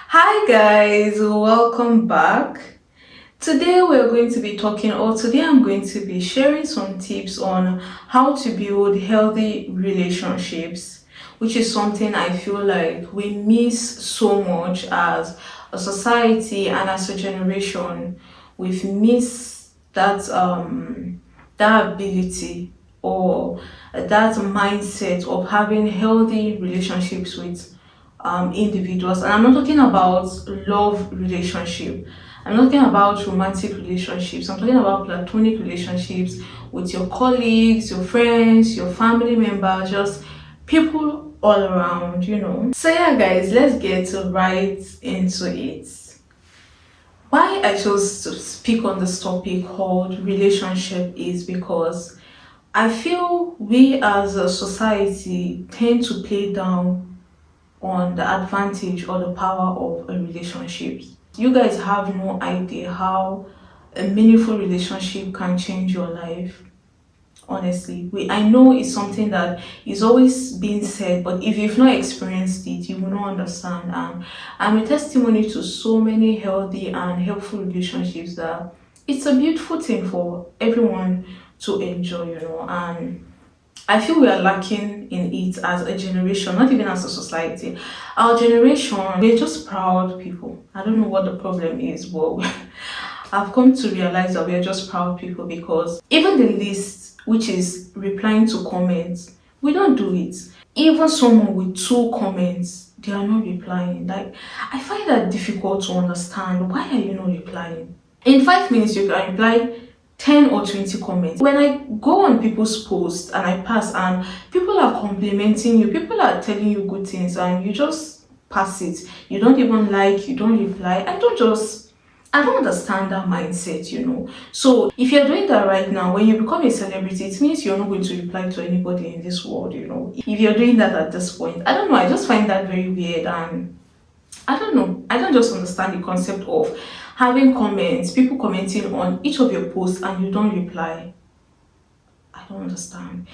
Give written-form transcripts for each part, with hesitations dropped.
Hi guys, welcome back. Today we're going to be today I'm going to be sharing some tips on how to build healthy relationships, which is something I feel like we miss so much as a society and as a generation. We've missed that ability or that mindset of having healthy relationships with individuals. And I'm not talking about love relationship. I'm not talking about romantic relationships. I'm talking about platonic relationships with your colleagues, your friends, your family members, just people all around. So yeah, guys, let's get right into it. Why I chose to speak on this topic called relationship is because I feel we as a society tend to play down on the advantage or the power of a relationship. You guys have no idea how a meaningful relationship can change your life. Honestly, I know it's something that is always being said, but if you've not experienced it, you will not understand. And I'm a testimony to so many healthy and helpful relationships that it's a beautiful thing for everyone to enjoy. And I feel we are lacking in it as a generation, not even as a society. Our generation, we're just proud people. I don't know what the problem is, but I've come to realize that we are just proud people because even the list, which is replying to comments, we don't do it. Even someone with two comments, they are not replying. Like, I find that difficult to understand. Why are you not replying? In 5 minutes, you can reply 10 or 20 comments. When I go on people's posts and I pass and people are complimenting you, people are telling you good things and you just pass it. You don't even like, you don't reply. I don't understand that mindset. So if you're doing that right now, when you become a celebrity, it means you're not going to reply to anybody in this world. If you're doing that at this point, I don't know, I just find that very weird and I don't know. I don't just understand the concept of having comments, people commenting on each of your posts and you don't reply. I don't understand.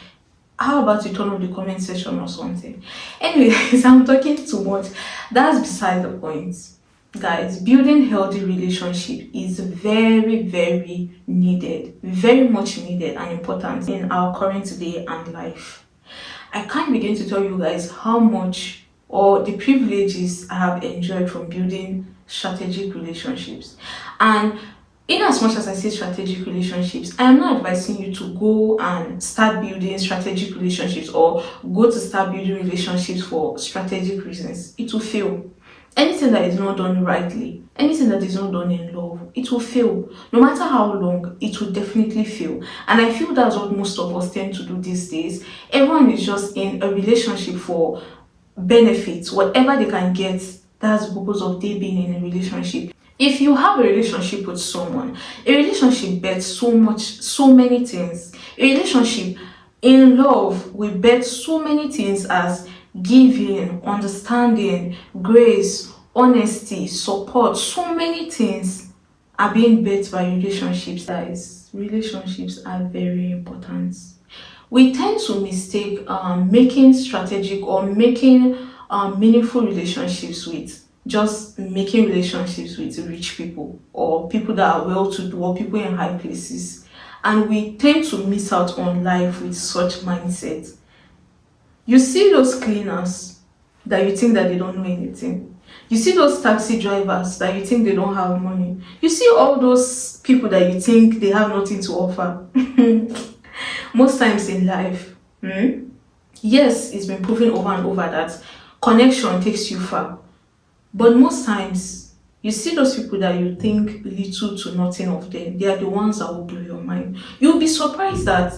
How about you turn off the comment section or something? Anyways, I'm talking too much. That's beside the point. Guys, building healthy relationship is very, very needed, very much needed and important in our current day and life. I can't begin to tell you guys how much or the privileges I have enjoyed from building strategic relationships. And in as much as I say strategic relationships, I am not advising you to go and start building strategic relationships or go to start building relationships for strategic reasons. It will fail. Anything that is not done rightly, anything that is not done in love, it will fail. No matter how long, it will definitely fail. And I feel that's what most of us tend to do these days. Everyone is just in a relationship for benefits, whatever they can get. That's the purpose of they being in a relationship. If you have a relationship with someone, a relationship bets so many things. A relationship in love will bet so many things as giving, understanding, grace, honesty, support. So many things are being bet by relationships. Guys, relationships are very important. We tend to mistake making strategic or making meaningful relationships with just making relationships with rich people or people that are well to do or people in high places. And we tend to miss out on life with such mindset. You see those cleaners that you think that they don't know anything. You see those taxi drivers that you think they don't have money. You see all those people that you think they have nothing to offer. Most times in life, yes, it's been proven over and over that connection takes you far. But most times, you see those people that you think little to nothing of them, they are the ones that will blow your mind. You'll be surprised that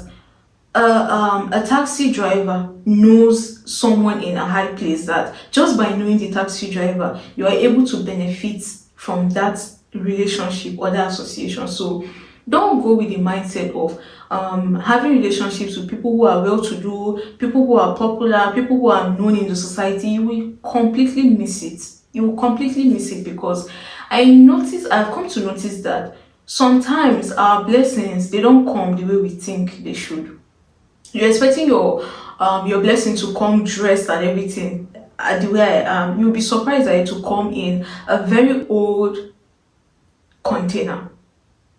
a taxi driver knows someone in a high place, that just by knowing the taxi driver, you are able to benefit from that relationship or that association. So don't go with the mindset of having relationships with people who are well to do, people who are popular, people who are known in the society. You will completely miss it. You will completely miss it because I've come to notice that sometimes our blessings, they don't come the way we think they should. You're expecting your blessing to come dressed and everything. the way I am, you'll be surprised that it will come in a very old container,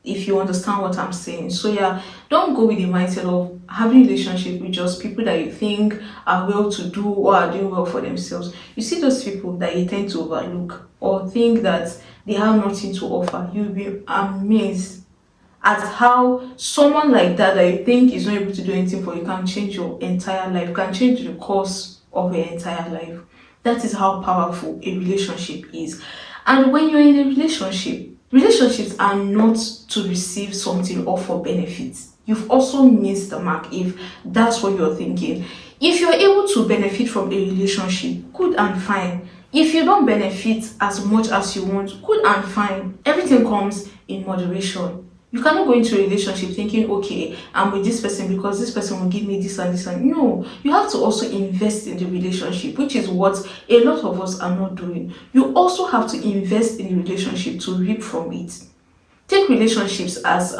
if you understand what I'm saying. So yeah, don't go with the mindset of having a relationship with just people that you think are well to do or are doing well for themselves. You see those people that you tend to overlook or think that they have nothing to offer. You'll be amazed at how someone like that you think is not able to do anything for you can change your entire life, can change the course of your entire life. That is how powerful a relationship is. And when you're in a relationship, relationships are not to receive something or for benefits. You've also missed the mark if that's what you're thinking. If you're able to benefit from a relationship, good and fine. If you don't benefit as much as you want, good and fine. Everything comes in moderation. You cannot go into a relationship thinking, okay, I'm with this person because this person will give me this and this and no. You have to also invest in the relationship, which is what a lot of us are not doing. You also have to invest in the relationship to reap from it. Take relationships as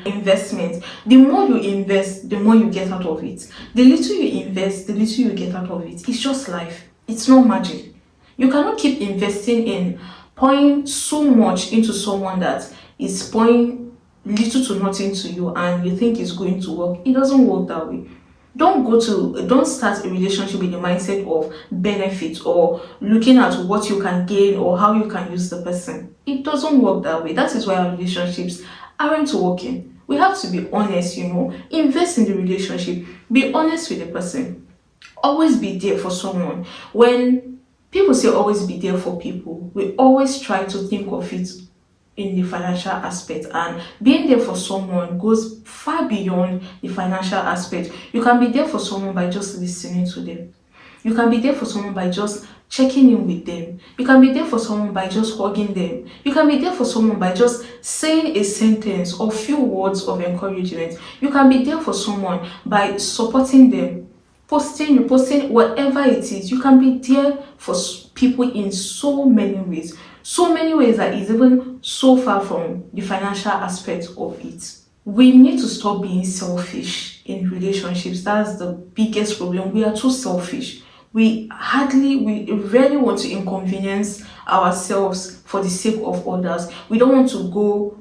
investment. The more you invest, the more you get out of it. The little you invest, the little you get out of it. It's just life. It's not magic. You cannot keep investing in pouring so much into someone that is pouring little to nothing to you and you think it's going to work. It doesn't work that way. Don't start a relationship with the mindset of benefit or looking at what you can gain or how you can use the person. It doesn't work that way. That is why our relationships aren't working. We have to be honest, invest in the relationship, be honest with the person, always be there for someone. When people say always be there for people, we always try to think of it in the financial aspect, and being there for someone goes far beyond the financial aspect. You can be there for someone by just listening to them. You can be there for someone by just checking in with them. You can be there for someone by just hugging them. You can be there for someone by just saying a sentence or few words of encouragement. You can be there for someone by supporting them, reposting, whatever it is. You can be there for people in so many ways. So many ways that is even so far from the financial aspect of it. We need to stop being selfish in relationships. That's the biggest problem. We are too selfish. We rarely want to inconvenience ourselves for the sake of others. We don't want to go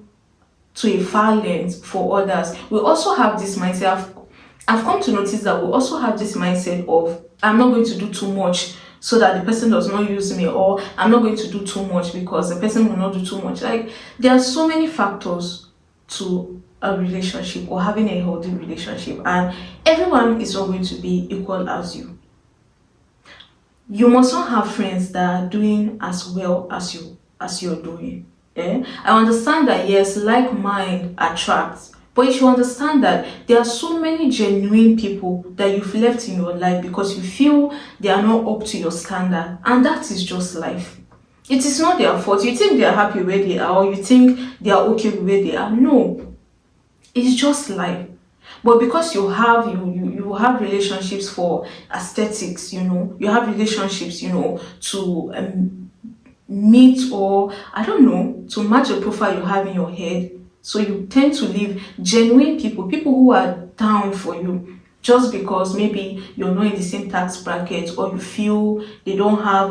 to a far length for others. We also have this mindset. I've come to notice that we also have this mindset of I'm not going to do too much so that the person does not use me, or I'm not going to do too much because the person will not do too much. Like, there are so many factors to a relationship or having a healthy relationship, and everyone is not going to be equal as you. You must not have friends that are doing as well as you're doing. I understand that yes, like mind attracts, but you should understand that there are so many genuine people that you've left in your life because you feel they are not up to your standard, and that is just life. It is not their fault. You think they are happy where they are, or you think they are okay with where they are. No, it's just life. But because you have relationships for aesthetics, you have relationships, to meet, or I don't know, to match the profile you have in your head. So you tend to leave genuine people who are down for you, just because maybe you're not in the same tax bracket, or you feel they don't have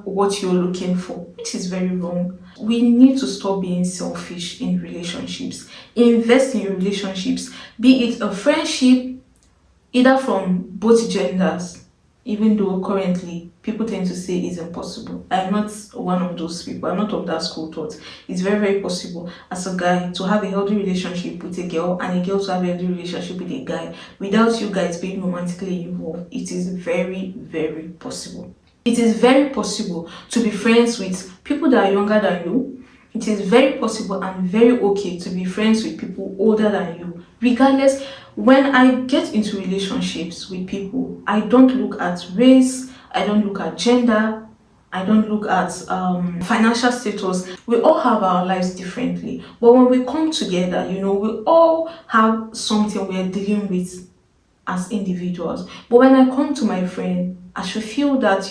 what you're looking for, which is very wrong. We need to stop being selfish in relationships. Invest in your relationships, be it a friendship, either from both genders, even though currently people tend to say it's impossible. I'm not one of those people. I'm not of that school thought. It's very, very possible as a guy to have a healthy relationship with a girl, and a girl to have a healthy relationship with a guy without you guys being romantically involved. It is very, very possible. It is very possible to be friends with people that are younger than you. It is very possible and very okay to be friends with people older than you. Regardless, when I get into relationships with people, I don't look at race, I don't look at gender, I don't look at financial status. We all have our lives differently. But when we come together, we all have something we're dealing with as individuals. But when I come to my friend, I should feel that,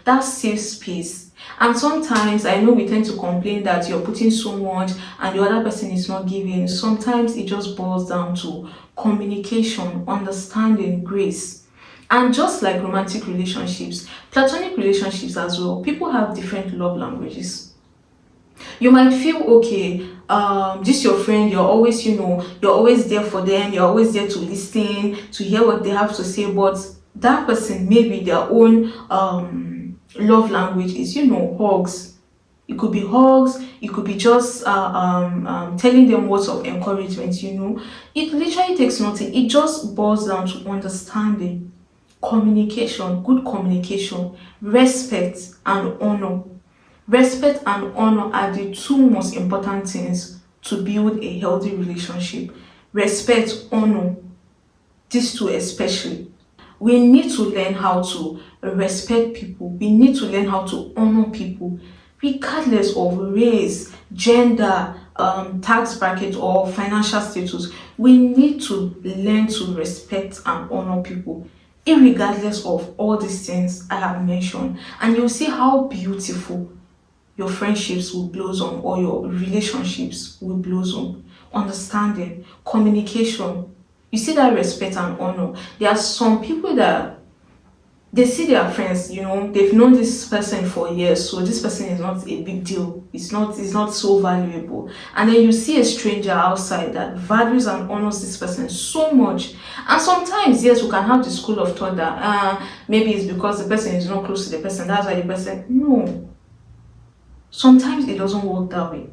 that safe space. And sometimes I know we tend to complain that you're putting so much and the other person is not giving. Sometimes it just boils down to communication, understanding, grace. And just like romantic relationships, platonic relationships as well, people have different love languages. You might feel okay, this your friend, you're always, you're always there for them, you're always there to listen, to hear what they have to say, but that person, maybe their own love language is, hugs. It could be hugs, it could be just telling them words of encouragement. It literally takes nothing. It just boils down to understanding, communication, good communication, respect, and honor. Respect and honor are the two most important things to build a healthy relationship. Respect, honor, these two especially. We need to learn how to respect people. We need to learn how to honor people, regardless of race, gender, tax bracket, or financial status. We need to learn to respect and honor people, irregardless of all these things I have mentioned. And you'll see how beautiful your friendships will blossom or your relationships will blossom. Understanding, communication. You see that respect and honor. There are some people that they see their friends, they've known this person for years, so this person is not a big deal. It's not so valuable. And then you see a stranger outside that values and honors this person so much. And sometimes, yes, we can have the school of thought that maybe it's because the person is not close to the person, that's why the person. No. Sometimes it doesn't work that way.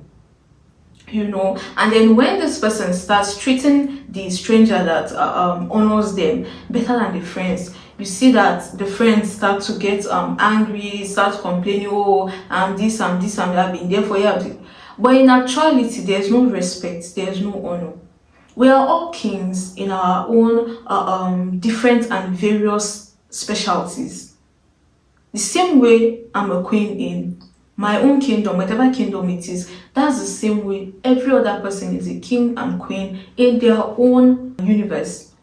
And then when this person starts treating the stranger that honors them better than the friends, you see that the friends start to get angry, start complaining, oh, this and this and that, been there for you. But in actuality, there's no respect, there's no honor. We are all kings in our own different and various specialties. The same way I'm a queen in my own kingdom, whatever kingdom it is, that's the same way every other person is a king and queen in their own universe.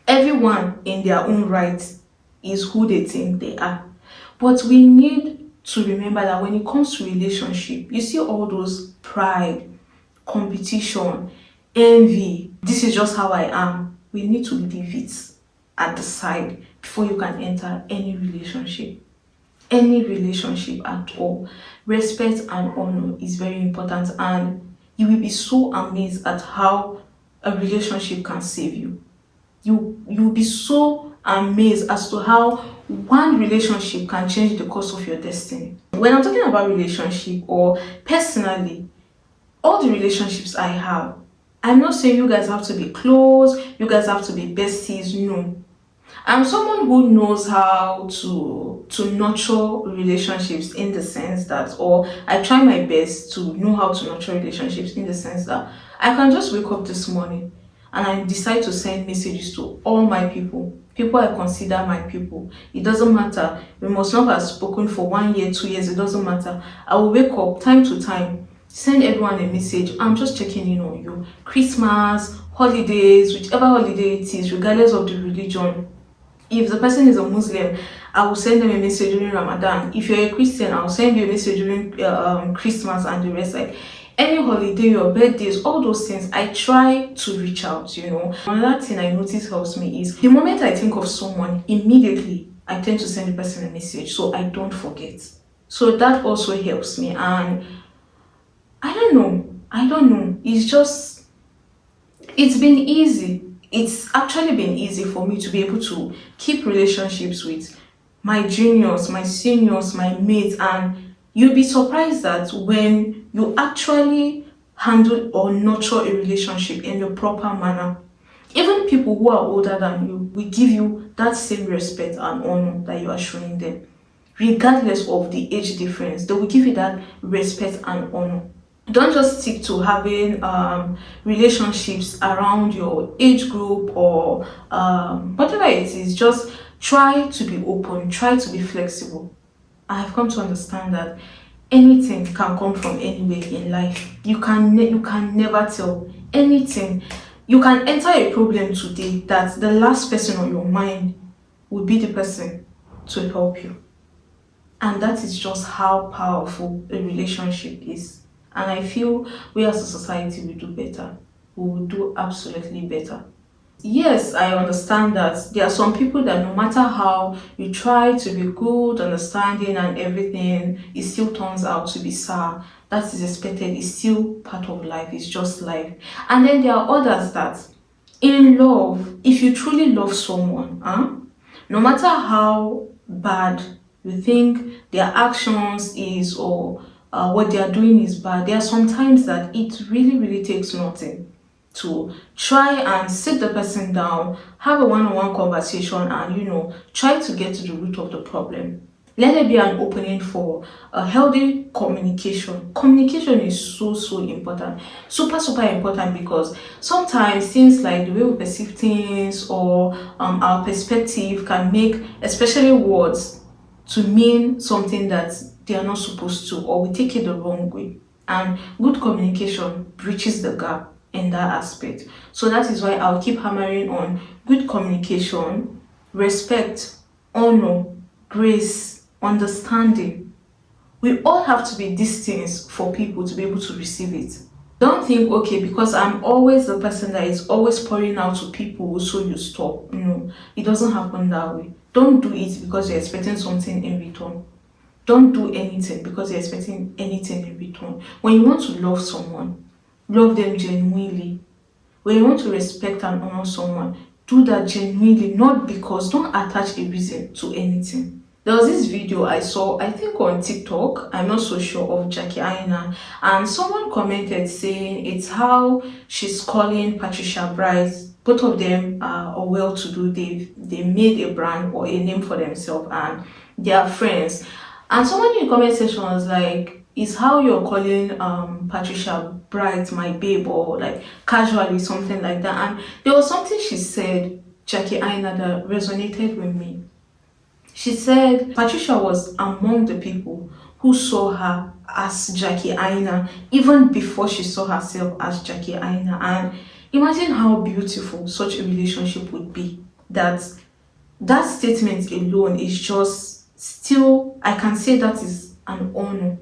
Everyone in their own right is who they think they are. But we need to remember that when it comes to relationship, you see all those pride, competition, envy. This is just how I am. We need to leave it at the side before you can enter any relationship. Any relationship at all. Respect and honor is very important, and you will be so amazed at how a relationship can save you. You'll be so amazed as to how one relationship can change the course of your destiny. When I'm talking about relationship, or personally, all the relationships I have, I'm not saying you guys have to be close, you guys have to be besties. No, I'm someone who knows how to nurture relationships, in the sense that, or I try my best to know how to nurture relationships in the sense that I can just wake up this morning and I decide to send messages to all my people I consider my people. It doesn't matter. We must not have spoken for 1 year, 2 years. It doesn't matter. I will wake up time to time, send everyone a message. I'm just checking in on you. Christmas, holidays, whichever holiday it is, regardless of the religion. If the person is a Muslim, I will send them a message during Ramadan. If you're a Christian, I'll send you a message during Christmas and the rest. Like any holiday, your birthdays, all those things, I try to reach out. Another thing I notice helps me is the moment I think of someone, immediately I tend to send the person a message so I don't forget. So that also helps me. And I don't know. It's been easy. It's actually been easy for me to be able to keep relationships with my juniors, my seniors, my mates, and you'll be surprised that when you actually handle or nurture a relationship in the proper manner, even people who are older than you will give you that same respect and honor that you are showing them. Regardless of the age difference, they will give you that respect and honor. Don't just stick to having relationships around your age group or whatever it is. Just try to be open, try to be flexible. I have come to understand that anything can come from anywhere in life. You can never tell. Anything. You can enter a problem today that the last person on your mind will be the person to help you. And that is just how powerful a relationship is. And I feel we as a society will do better. We will do absolutely better. Yes, I understand that there are some people that no matter how you try to be good, understanding, and everything, it still turns out to be sour. That is expected, it's still part of life, it's just life. And then there are others that, in love, if you truly love someone, no matter how bad you think their actions is, or what they are doing is bad, there are sometimes that it really, really takes nothing to try and sit the person down, have a one-on-one conversation, and try to get to the root of the problem. Let there be an opening for a healthy communication. Communication is so, so important, super, super important, because sometimes things like the way we perceive things, or our perspective, can make, especially words, to mean something that they are not supposed to, or we take it the wrong way. And good communication bridges the gap in that aspect. So that is why I'll keep hammering on good communication, respect, honor, grace, understanding. We all have to be these things for people to be able to receive it. Don't think, okay, because I'm always the person that is always pouring out to people, so you stop. No, it doesn't happen that way. Don't do it because you're expecting something in return. Don't do anything because you're expecting anything in return. When you want to love someone, love them genuinely. When you want to respect and honor someone, do that genuinely, not because, don't attach a reason to anything. There was this video I saw, I think on TikTok, I'm not so sure, of Jackie Aina, and someone commented saying it's how she's calling Patricia Bright. Both of them are well to do, they made a brand or a name for themselves, and they are friends. And someone in the comment section was like, is how you're calling Patricia Bright my babe, or like casually, something like that. And there was something she said, Jackie Aina, that resonated with me. She said Patricia was among the people who saw her as Jackie Aina even before she saw herself as Jackie Aina. And imagine how beautiful such a relationship would be. That statement alone is just, still, I can say that is an honor,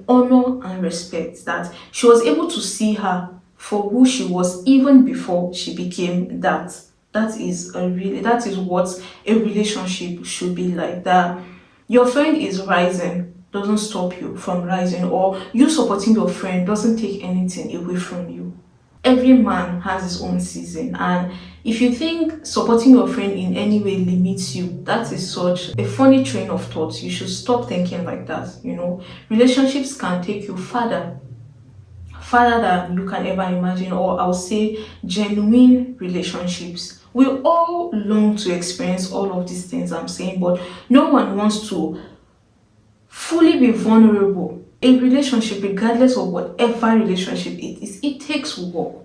honor and respect, that she was able to see her for who she was even before she became that. That is what a relationship should be like. That your friend is rising doesn't stop you from rising, or you supporting your friend doesn't take anything away from you. Every man has his own season, and if you think supporting your friend in any way limits you, that is such a funny train of thought. You should stop thinking like that. Relationships can take you farther than you can ever imagine, or I'll say genuine relationships. We all long to experience all of these things I'm saying, but no one wants to fully be vulnerable. A relationship, regardless of whatever relationship it is, it takes work.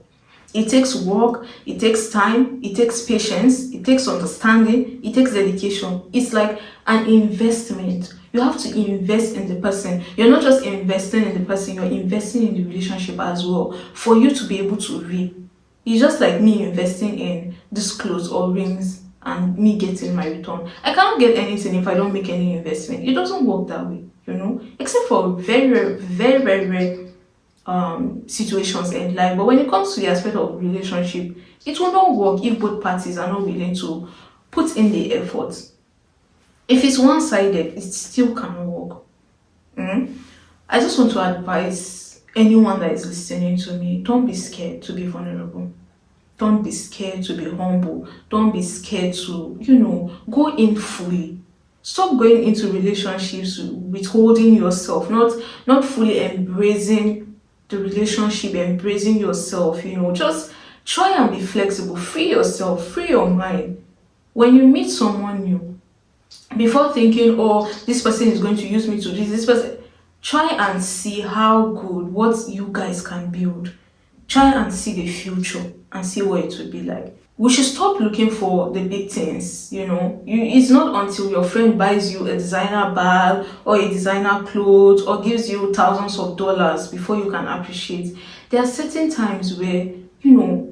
It takes work, it takes time, it takes patience, it takes understanding, it takes dedication. It's like an investment. You have to invest in the person. You're not just investing in the person, you're investing in the relationship as well for you to be able to reap. It's just like me investing in these clothes or rings and me getting my return. I cannot get anything if I don't make any investment. It doesn't work that way, except for very, very, very, very rare situations in life. But when it comes to the aspect of relationship, it will not work if both parties are not willing to put in the effort. If it's one-sided, it still cannot work. I just want to advise anyone that is listening to me, don't be scared to be vulnerable. Don't be scared to be humble. Don't be scared to, go in fully. Stop going into relationships withholding yourself, not fully embracing the relationship, embracing yourself. Just try and be flexible, free yourself, free your mind. When you meet someone new, before thinking, oh, this person is going to use me to this person, try and see how good what you guys can build. Try and see the future and see what it will be like. We should stop looking for the big things. It's not until your friend buys you a designer bag or a designer clothes or gives you thousands of dollars before you can appreciate. There are certain times where,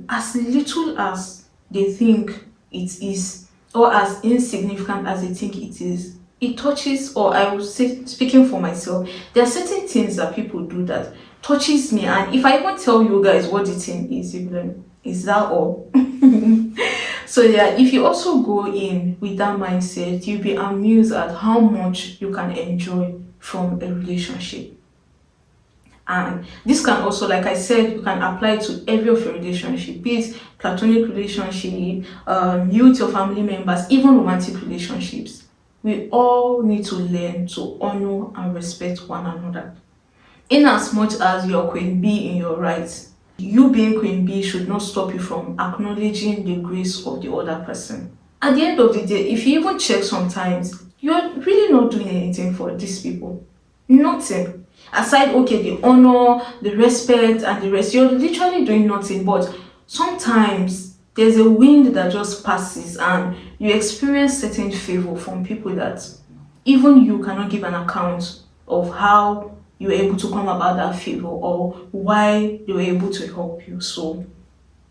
as little as they think it is, or as insignificant as they think it is, it touches, or I would say, speaking for myself, there are certain things that people do that touches me. And if I even tell you guys what the thing is, you'll be like, Is that all? So yeah, if you also go in with that mindset, you'll be amused at how much you can enjoy from a relationship. And this can also, like I said, you can apply to every of your relationship, be it platonic relationship, you with your family members, even romantic relationships. We all need to learn to honor and respect one another. In as much as you're queen bee in your rights, you being queen bee should not stop you from acknowledging the grace of the other person. At the end of the day, if you even check sometimes, you're really not doing anything for these people. Nothing. Aside, okay, the honor, the respect, and the rest, you're literally doing nothing. But sometimes there's a wind that just passes, and you experience certain favor from people that even you cannot give an account of how you were able to come about that favor or why they were able to help you. So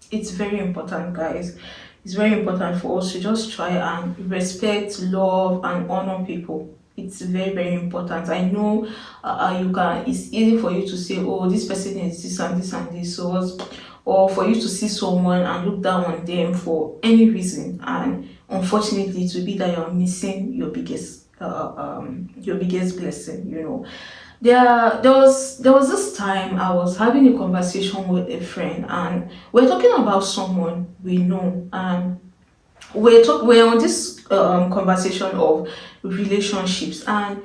it's very important, guys. It's very important for us to just try and respect, love, and honor people. It's very, very important. I know you can. It's easy for you to say, "Oh, this person is this and this and this," or for you to see someone and look down on them for any reason. And unfortunately, it will be that you're missing your biggest blessing. There was this time I was having a conversation with a friend, and we're talking about someone we know, and we're on this conversation of relationships, and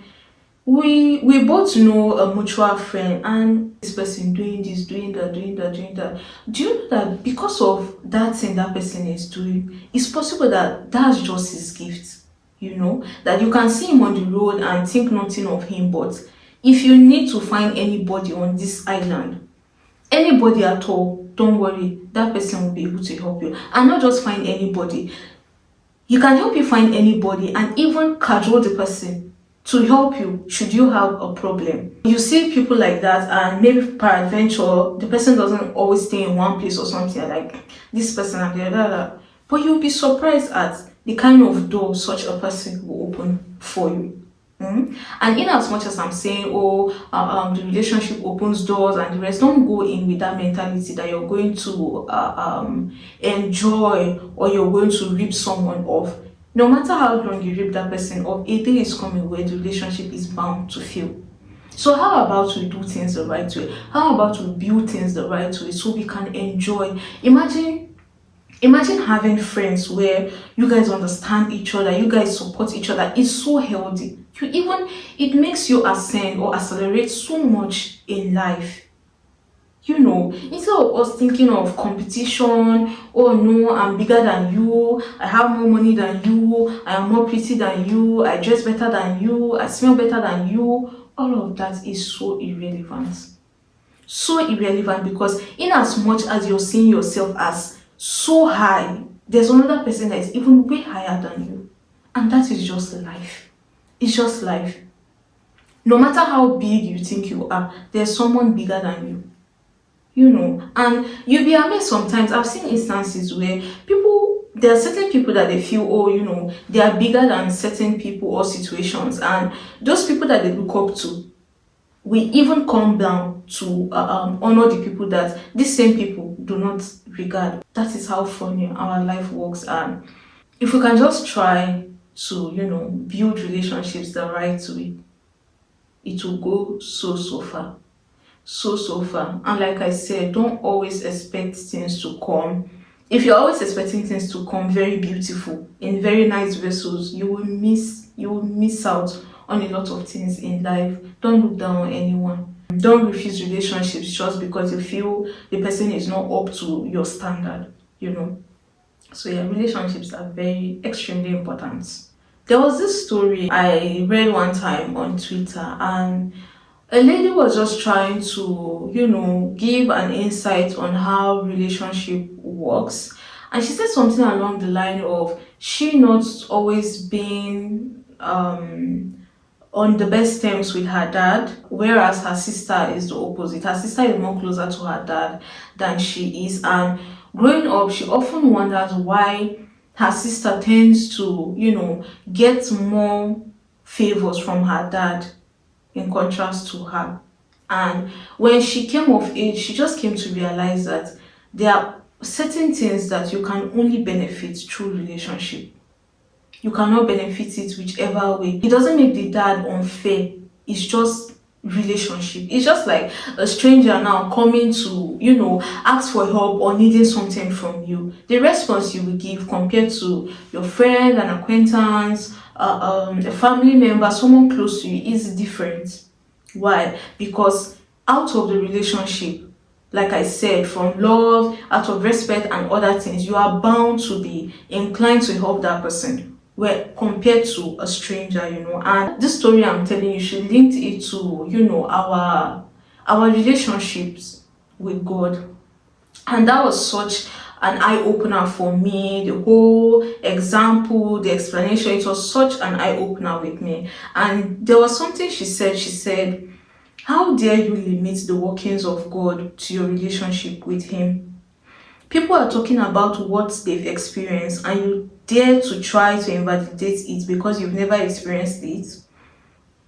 we both know a mutual friend, and this person doing this, doing that, doing that, doing that. Do you know that because of that thing that person is doing, it's possible that that's just his gift? That you can see him on the road and think nothing of him, but if you need to find anybody on this island, anybody at all, don't worry, that person will be able to help you. And not just find anybody, you can help you find anybody and even cajole the person to help you should you have a problem. You see people like that, and maybe peradventure the person doesn't always stay in one place or something, like this person and the other. But you'll be surprised at the kind of door such a person will open for you. And in as much as I'm saying, the relationship opens doors and the rest, don't go in with that mentality that you're going to enjoy or you're going to rip someone off. No matter how long you rip that person off, a day is coming where the relationship is bound to fail. So how about we do things the right way? How about we build things the right way so we can enjoy? Imagine having friends where you guys understand each other, you guys support each other. It's so healthy. It makes you ascend or accelerate so much in life. Instead of us thinking of competition, oh no, I'm bigger than you, I have more money than you, I am more pretty than you, I dress better than you, I smell better than you, all of that is so irrelevant. So irrelevant, because in as much as you're seeing yourself as so high, there's another person that is even way higher than you. And that is just life. It's just life. No matter how big you think you are, there's someone bigger than you. And you'll be amazed sometimes. I've seen instances where there are certain people that they feel, they are bigger than certain people or situations. And those people that they look up to, we even come down to honor the people that these same people do not regard. That is how funny our life works. And if we can just try to, build relationships the right way, it will go so far. So far. And like I said, don't always expect things to come. If you're always expecting things to come very beautiful in very nice vessels, you will miss out on a lot of things in life. Don't look down on anyone. Don't refuse relationships just because you feel the person is not up to your standard. So yeah, relationships are very extremely important. There was this story I read one time on Twitter, and a lady was just trying to, give an insight on how relationship works. And she said something along the line of she not always being on the best terms with her dad, whereas her sister is the opposite. Her sister is more closer to her dad than she is. And growing up, she often wonders why her sister tends to, get more favors from her dad in contrast to her. And when she came of age, she just came to realize that there are certain things that you can only benefit through relationship. You cannot benefit it whichever way. It doesn't make the dad unfair. It's just relationship. It's just like a stranger now coming to, ask for help or needing something from you. The response you will give compared to your friend, an acquaintance, a family member, someone close to you is different. Why? Because out of the relationship, like I said, from love, out of respect and other things, you are bound to be inclined to help that person. Where compared to a stranger, and this story I'm telling you, she linked it to, our relationships with God. And that was such an eye opener for me. The whole example, the explanation, it was such an eye opener with me. And there was something she said, how dare you limit the workings of God to your relationship with Him? People are talking about what they've experienced, and you dare to try to invalidate it because you've never experienced it.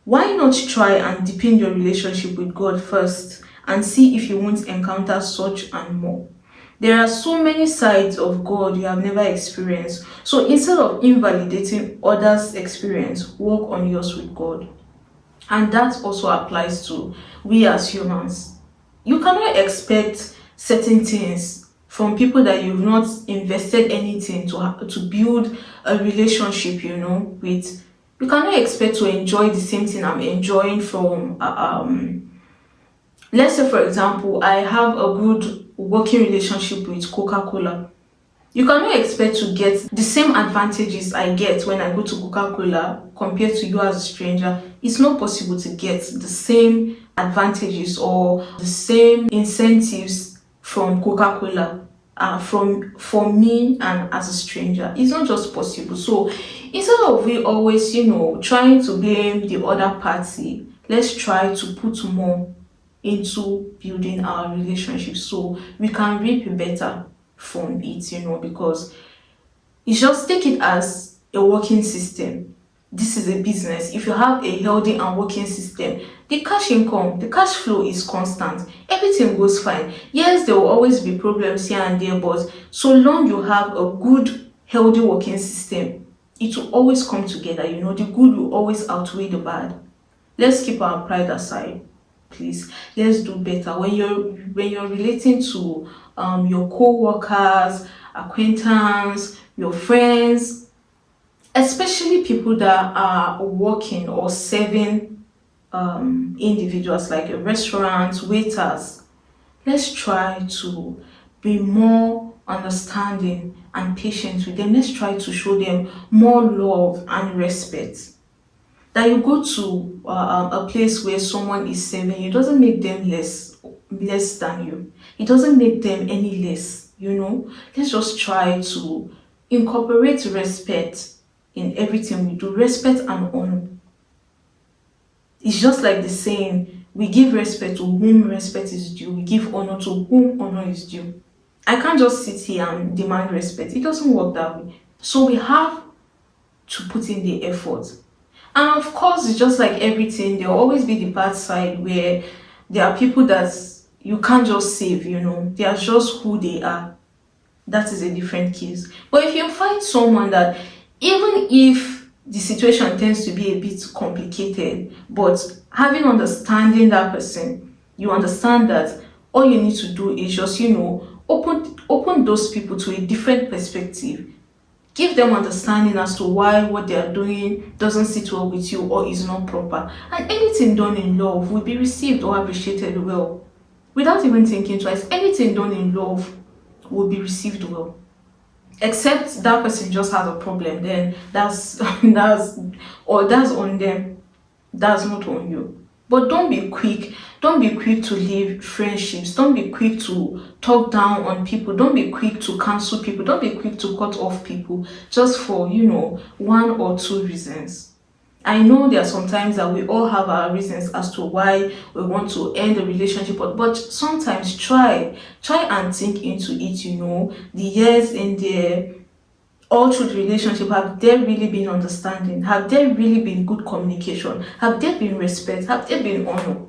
Why not try and deepen your relationship with God first and see if you won't encounter such and more? There are so many sides of God you have never experienced. So instead of invalidating others' experience, work on yours with God. And that also applies to we as humans. You cannot expect certain things from people that you've not invested anything to build a relationship, with. You cannot expect to enjoy the same thing I'm enjoying from, let's say, for example, I have a good working relationship with Coca-Cola. You cannot expect to get the same advantages I get when I go to Coca-Cola compared to you as a stranger. It's not possible to get the same advantages or the same incentives from Coca-Cola from me and as a stranger. It's not just possible. So instead of we always, trying to blame the other party, let's try to put more into building our relationship so we can reap better from it, because it's just take it as a working system. This is a business. If you have a healthy and working system, the cash income, the cash flow is constant. Everything goes fine. Yes, there will always be problems here and there, but so long you have a good, healthy working system, it will always come together. The good will always outweigh the bad. Let's keep our pride aside, please. Let's do better. When you're relating to your co-workers, acquaintance, your friends, especially people that are working or serving individuals like restaurants, waiters, let's try to be more understanding and patient with them. Let's try to show them more love and respect. That you go to a place where someone is serving you doesn't make them less than you. It doesn't make them any less. Let's just try to incorporate respect in everything we do. Respect and honor. It's just like the saying, we give respect to whom respect is due. We give honor to whom honor is due. I can't just sit here and demand respect. It doesn't work that way. So we have to put in the effort. And of course, it's just like everything, there will always be the bad side where there are people that you can't just save, they are just who they are. That is a different case. But if you find someone that, even if the situation tends to be a bit complicated, but having understanding that person, you understand that all you need to do is just, open those people to a different perspective. Give them understanding as to why what they are doing doesn't sit well with you or is not proper. And anything done in love will be received or appreciated well. Without even thinking twice, anything done in love will be received well. Except that person just has a problem, then that's on them. That's not on you. But don't be quick. Don't be quick to leave friendships. Don't be quick to talk down on people. Don't be quick to cancel people. Don't be quick to cut off people just for, one or two reasons. I know there are some times that we all have our reasons as to why we want to end a relationship, but sometimes try and think into it, the years in there, all through the relationship, have there really been understanding? Have there really been good communication? Have there been respect? Have there been honor?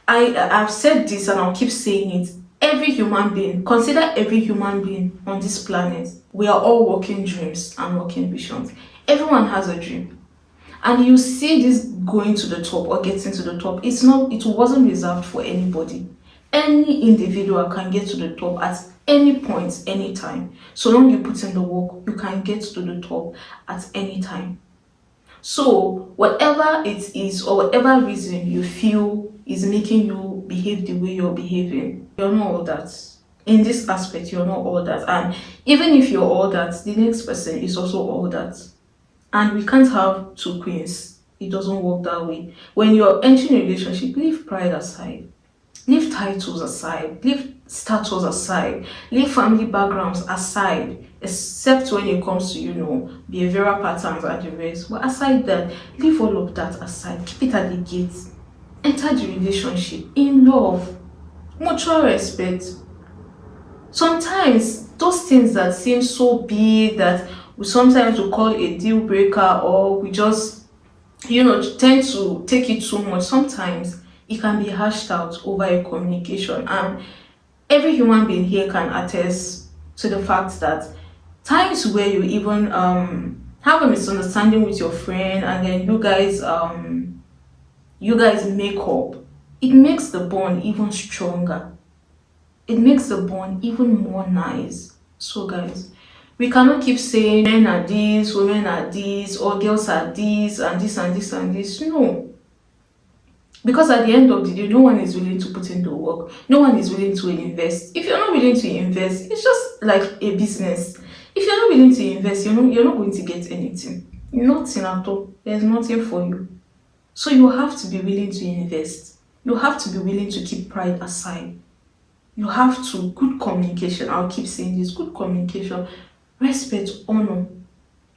I've said this and I'll keep saying it. Every human being, consider every human being on this planet, we are all working dreams and working visions. Everyone has a dream. And you see this going to the top or getting to the top, it wasn't reserved for anybody. Any individual can get to the top at any point, anytime. So long you put in the work, you can get to the top at any time. So, whatever it is, or whatever reason you feel is making you behave the way you're behaving, you're not all that. In this aspect, you're not all that. And even if you're all that, the next person is also all that. And we can't have two queens. It doesn't work that way. When you're entering a relationship, leave pride aside. Leave titles aside, leave status aside, leave family backgrounds aside, except when it comes to, behavioral patterns and the rest. But aside that, leave all of that aside. Keep it at the gate. Enter the relationship in love, mutual respect. Sometimes those things that seem so big that we sometimes will call a deal breaker, or we just, tend to take it too much. Sometimes it can be hashed out over a communication, and every human being here can attest to the fact that times where you even have a misunderstanding with your friend, and then you guys make up, it makes the bond even stronger. It makes the bond even more nice. So guys, we cannot keep saying men are this, women are this, or girls are this and this and this and this. No, because at the end of the day, no one is willing to put in the work. No one is willing to invest. If you're not willing to invest, it's just like a business. If you're not willing to invest, you're not going to get anything. Nothing at all. There's nothing for you. So you have to be willing to invest. You have to be willing to keep pride aside. You have to, good communication. I'll keep saying this, good communication, respect, honor.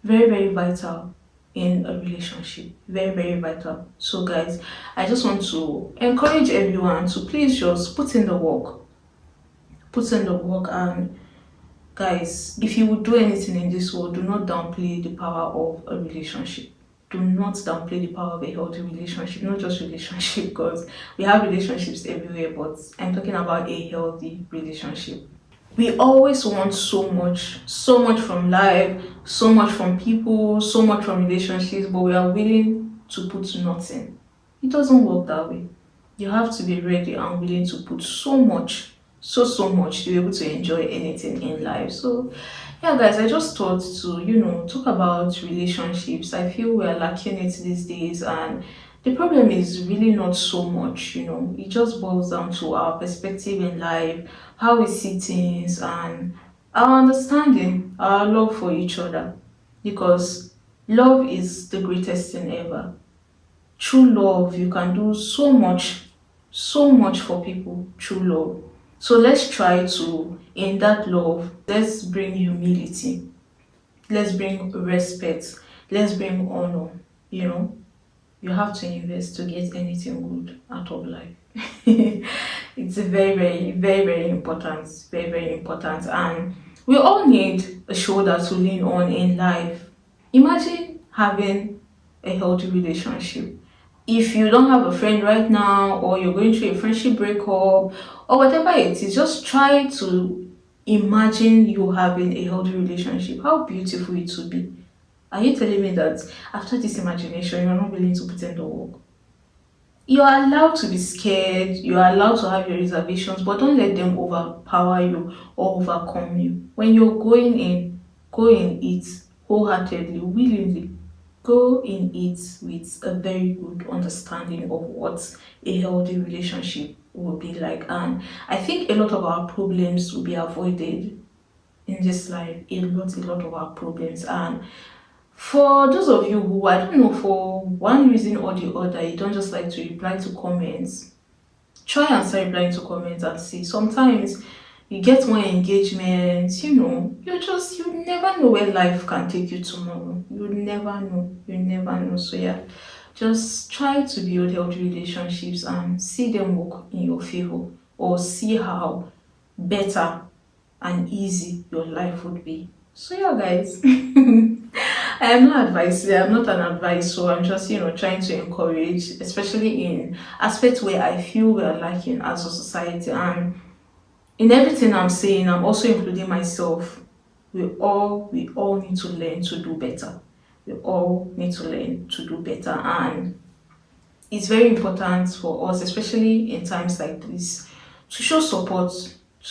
Very, very vital in a relationship. Very, very vital. So guys, I just want to encourage everyone to please just put in the work. Put in the work. And guys, if you would do anything in this world, do not downplay the power of a relationship. Do not downplay the power of a healthy relationship, not just relationship, because we have relationships everywhere, but I'm talking about a healthy relationship. We always want so much from life, so much from people, so much from relationships, but we are willing to put nothing. It doesn't work that way. You have to be ready and willing to put so much, so much to be able to enjoy anything in life. So yeah guys, I just thought to talk about relationships. I feel we're lacking it these days, and the problem is really not so much. It just boils down to our perspective in life, how we see things, and our understanding, our love for each other. Because love is the greatest thing ever. True love, you can do so much for people. True love. So let's try to, in that love, let's bring humility, let's bring respect, let's bring honor. You have to invest to get anything good out of life. It's very, very, very, very important. Very, very important. And we all need a shoulder to lean on in life. Imagine having a healthy relationship. If you don't have a friend right now, or you're going through a friendship breakup, or whatever it is, just try to imagine you having a healthy relationship. How beautiful it would be. Are you telling me that after this imagination, you're not willing to put in the work? You are allowed to be scared, you are allowed to have your reservations, but don't let them overpower you or overcome you. When you're going in, go in it wholeheartedly, willingly. Go in it with a very good understanding of what a healthy relationship will be like. And I think a lot of our problems will be avoided in this life. A lot of our problems. And for those of you who, I don't know, for one reason or the other, you don't just like to reply to comments, try and start replying to comments and see. Sometimes you get more engagement, you never know where life can take you tomorrow. You never know. So yeah, just try to build healthy relationships and see them work in your favor, or see how better and easy your life would be. So yeah guys, I am not advising, I'm not an advice, so I'm just trying to encourage, especially in aspects where I feel we are lacking as a society. And In everything I'm saying, I'm also including myself. We all need to learn to do better. We all need to learn to do better. And it's very important for us, especially in times like this, to show support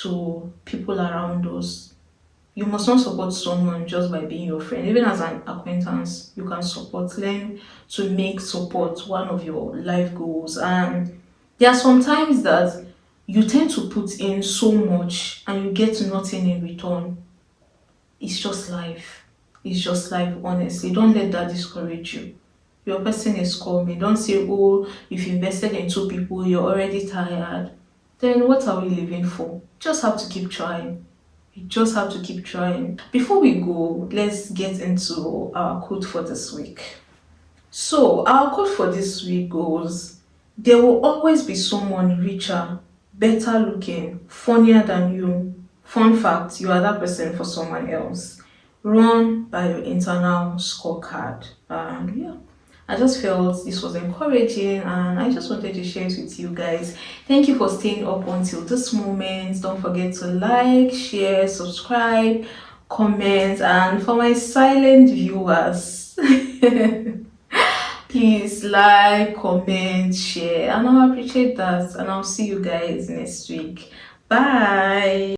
to people around us. You must not support someone just by being your friend. Even as an acquaintance, you can support. Learn to make support one of your life goals. And there are some times that you tend to put in so much and you get nothing in return. It's just life. It's just life, honestly. Don't let that discourage you. Your person is coming. Don't say, oh, if you invested in two people, you're already tired. Then what are we living for? Just have to keep trying. You just have to keep trying. Before we go, let's get into our quote for this week. So, our quote for this week goes: there will always be someone richer, better looking, funnier than you. Fun fact, you are that person for someone else. Run by your internal scorecard. And yeah, I just felt this was encouraging and I just wanted to share it with you guys. Thank you for staying up until this moment. Don't forget to like, share, subscribe, comment, and for my silent viewers, please like, comment, share, and I'll appreciate that. And I'll see you guys next week. Bye.